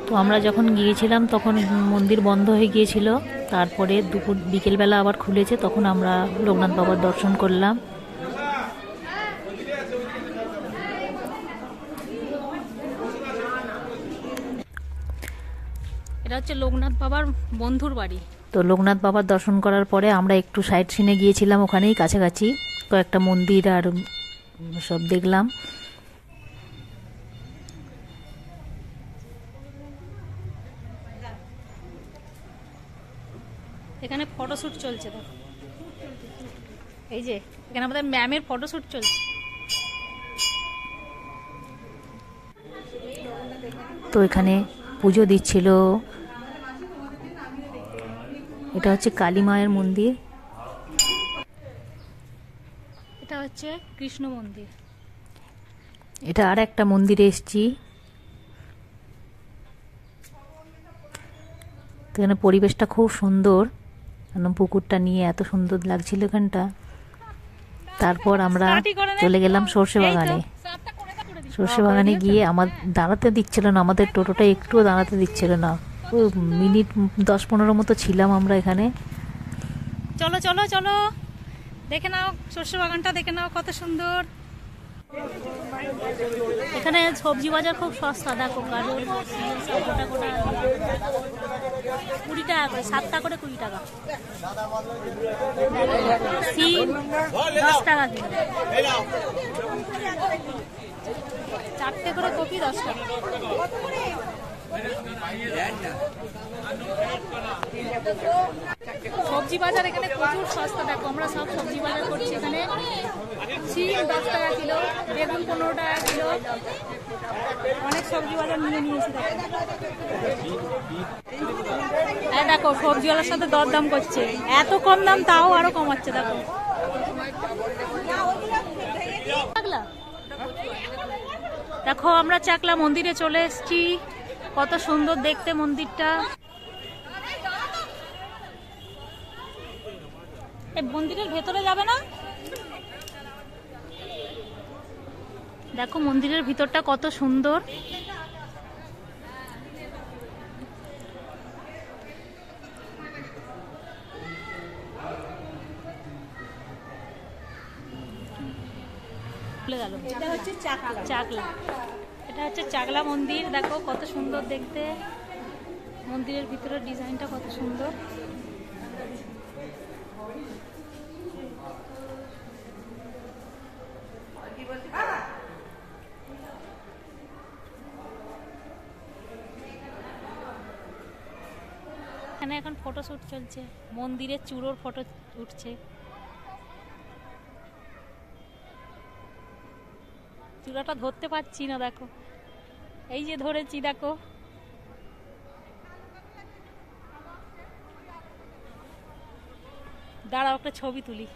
তো আমরা যখন গিয়েছিলাম তখন মন্দির বন্ধ হয়ে গিয়েছিল, তারপরে বিকেলবেলা আবার খুলেছে, তখন আমরা লোকনাথ বাবার দর্শন করলাম। এটা হচ্ছে লোকনাথ বাবার বন্ধুর বাড়ি। তো লোকনাথ বাবার দর্শন করার পরে আমরা একটু সাইড সিনে গিয়েছিলাম, ওখানেই কাছাকাছি কয়েকটা মন্দির আর সব দেখলাম। এখানে ফটোশুট চলছে, দেখো এই যে এখানে আমাদের ম্যামের ফটোশুট চলছে। তো এখানে পুজো দিচ্ছিল। এটা হচ্ছে কালী মায়ের মন্দির, এটা হচ্ছে কৃষ্ণ মন্দির। এটা আর একটা মন্দিরে এসেছি। তো এখানে পরিবেশটা খুব সুন্দর, পুকুরটা নিয়ে এত সুন্দর লাগছিল এখানটা। তারপর আমরা চলে গেলাম সর্ষে বাগানে। সর্ষে বাগানে গিয়ে আমার দাঁড়াতে দিচ্ছিল না, আমাদের টোটোটা একটুও দাঁড়াতে দিচ্ছিল না। মিনিট 10-15 মতো ছিলাম আমরা এখানে। চলো চলো চলো দেখে নাও সর্ষে বাগানটা, দেখে নাও কত সুন্দর। এখানে সবজি বাজার খুব সস্তা, দেখো গাজর 20 টাকা করে, 7টা করে 20 টাকা। সিম 10 টাকা কিলো, 4টে করে কপি 10 টাকা। সবজি বাজার এখানে প্রচুর সস্তা, দেখো আমরা সব সবজি বাজার করছি এখানে। সিম 10 টাকা কিলো, বেগুন 15 টাকা কিলো, অনেক সবজি বাজার নিয়ে নিয়েছি। দেখো সবজিওয়ালার সাথে দরদাম করছে, এত কম দাম তাও আরো কমাচ্ছে। দেখো দেখো আমরা চাকলা মন্দিরে চলে এসেছি, কত সুন্দর দেখতে মন্দিরটা। এই মন্দিরের ভেতরে যাবে না? দেখো মন্দিরের ভিতরটা কত সুন্দর। এটা হচ্ছে চাকলা, এটা হচ্ছে চাকলা মন্দির। দেখো কত সুন্দর দেখতে, মন্দিরের ভিতরের ডিজাইনটা কত সুন্দর। এখানে এখন ফটোশুট চলছে, মন্দিরের চূড়োর ফটো উঠছে। চূড়াটা ধরতে পারছি না, দেখো এই যে ধরেছি, দেখো দাঁড়াও একটা ছবি তুলি।